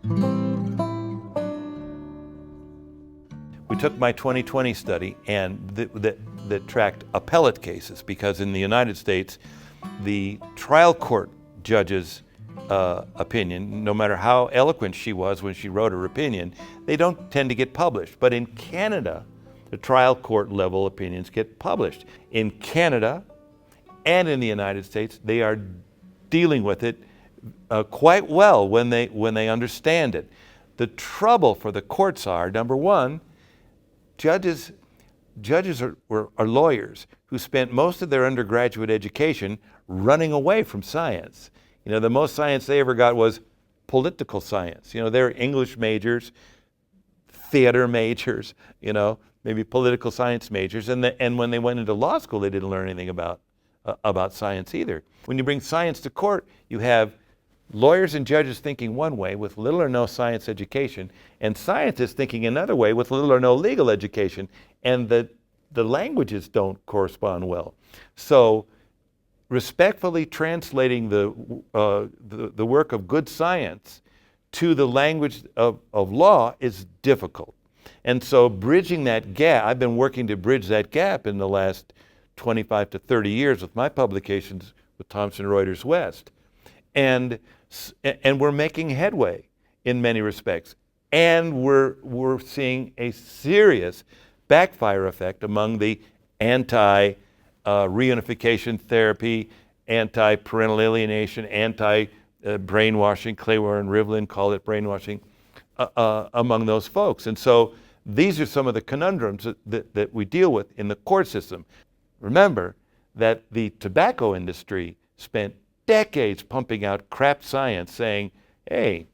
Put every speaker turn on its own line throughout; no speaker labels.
We took my 2020 study and that tracked appellate cases, because in the United States, the trial court judge's opinion, no matter how eloquent she was when she wrote her opinion, they don't tend to get published. But in Canada, the trial court level opinions get published. In Canada and in the United States, they are dealing with it quite well when they understand it. The trouble for the courts are, number one, judges are lawyers who spent most of their undergraduate education running away from science. You know, the most science they ever got was political science. You know, they're English majors, theater majors, you know, maybe political science majors. And when they went into law school, they didn't learn anything about science either. When you bring science to court, you have lawyers and judges thinking one way with little or no science education, and scientists thinking another way with little or no legal education, and the languages don't correspond well. So respectfully translating the work of good science to the language of law is difficult. And so bridging that gap, I've been working to bridge that gap in the last 25 to 30 years with my publications with Thomson Reuters West. And we're making headway in many respects. And we're seeing a serious backfire effect among the anti-reunification therapy, anti-parental alienation, anti-brainwashing, Clayware and Rivlin call it brainwashing, among those folks. And so these are some of the conundrums that we deal with in the court system. Remember that the tobacco industry spent decades pumping out crap science saying, hey,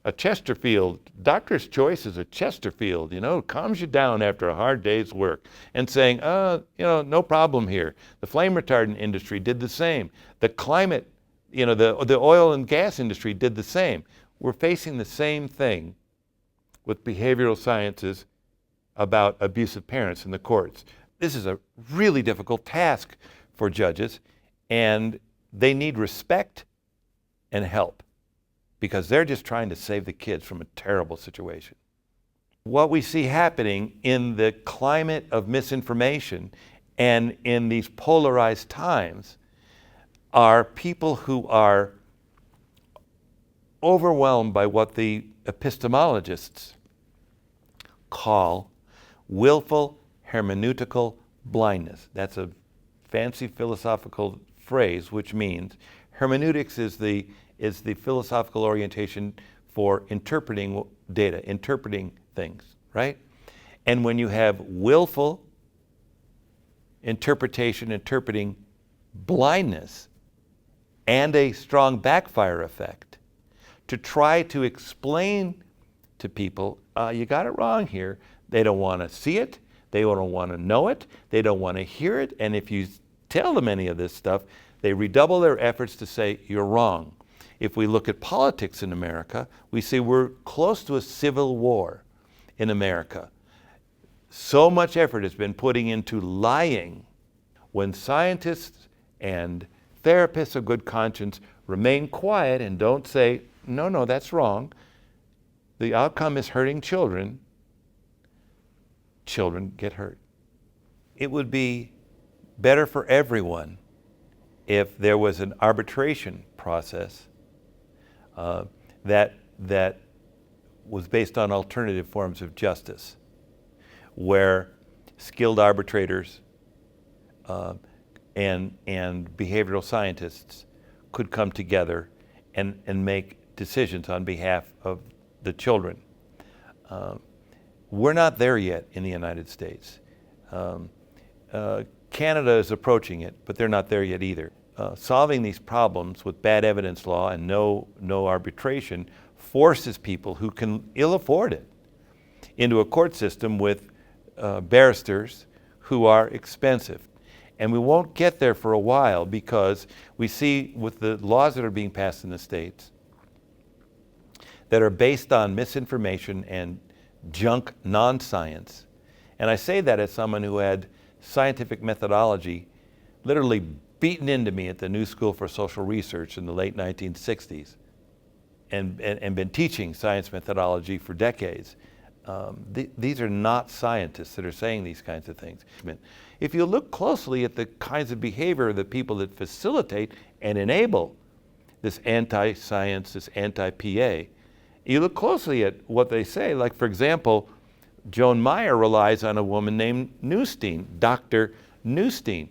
a Chesterfield, doctor's choice is a Chesterfield, you know, calms you down after a hard day's work, and saying, you know, no problem here. The flame retardant industry did the same. The climate, you know, the oil and gas industry did the same. We're facing the same thing with behavioral sciences about abusive parents in the courts. This is a really difficult task for judges, and they need respect and help because they're just trying to save the kids from a terrible situation. What we see happening in the climate of misinformation and in these polarized times are people who are overwhelmed by what the epistemologists call willful hermeneutical blindness. That's a fancy philosophical phrase, which means hermeneutics is the philosophical orientation for interpreting data, interpreting things, right? And when you have willful interpretation, interpreting blindness, and a strong backfire effect, to try to explain to people, you got it wrong here. They don't want to see it, they don't want to know it, they don't want to hear it, and if you tell them any of this stuff, they redouble their efforts to say, you're wrong. If we look at politics in America, we see we're close to a civil war in America. So much effort has been putting into lying. When scientists and therapists of good conscience remain quiet and don't say, no, that's wrong, the outcome is hurting children, children get hurt. It would be better for everyone if there was an arbitration process that was based on alternative forms of justice, where skilled arbitrators and behavioral scientists could come together and make decisions on behalf of the children. We're not there yet in the United States. Canada is approaching it, but they're not there yet either. Solving these problems with bad evidence law and no arbitration forces people who can ill afford it into a court system with barristers who are expensive. And we won't get there for a while because we see with the laws that are being passed in the states that are based on misinformation and junk non-science. And I say that as someone who had scientific methodology literally beaten into me at the New School for Social Research in the late 1960s. and been teaching science methodology for decades. These are not scientists that are saying these kinds of things. If you look closely at the kinds of behavior of the people that facilitate and enable this anti-science, this anti-PA, you look closely at what they say. Like, for example, Joan Meyer relies on a woman named Neustein, Dr. Neustein.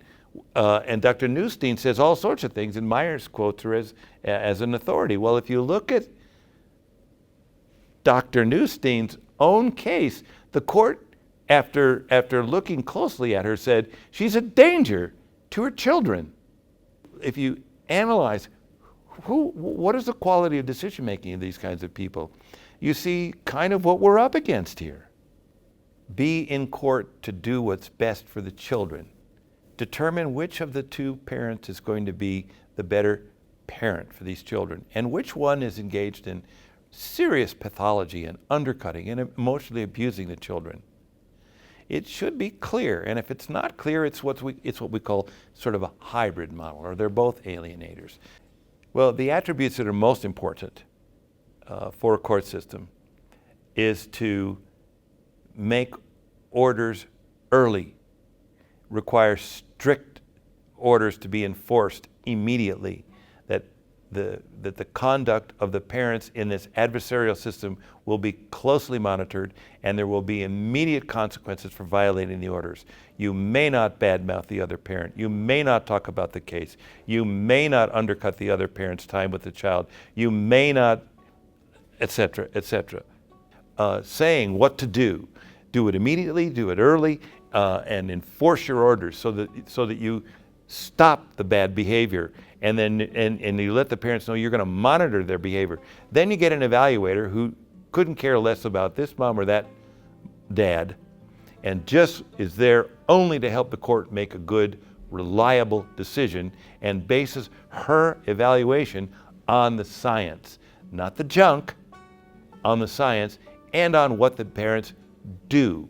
And Dr. Neustein says all sorts of things, and Myers quotes her as an authority. Well, if you look at Dr. Neustein's own case, the court, after looking closely at her, said she's a danger to her children. If you analyze what is the quality of decision-making of these kinds of people, you see kind of what we're up against here. Be in court to do what's best for the children. Determine which of the two parents is going to be the better parent for these children, and which one is engaged in serious pathology and undercutting and emotionally abusing the children. It should be clear, and if it's not clear, it's what we call sort of a hybrid model, or they're both alienators. Well, the attributes that are most important for a court system is to make orders early, require strict orders to be enforced immediately, that the conduct of the parents in this adversarial system will be closely monitored, and there will be immediate consequences for violating the orders. You may not badmouth the other parent. You may not talk about the case. You may not undercut the other parent's time with the child. You may not, etc., etc. Saying what to do. Do it immediately, do it early, and enforce your orders so that you stop the bad behavior, and then and you let the parents know you're going to monitor their behavior. Then you get an evaluator who couldn't care less about this mom or that dad, and just is there only to help the court make a good, reliable decision, and bases her evaluation on the science, not the junk, on the science, and on what the parents do.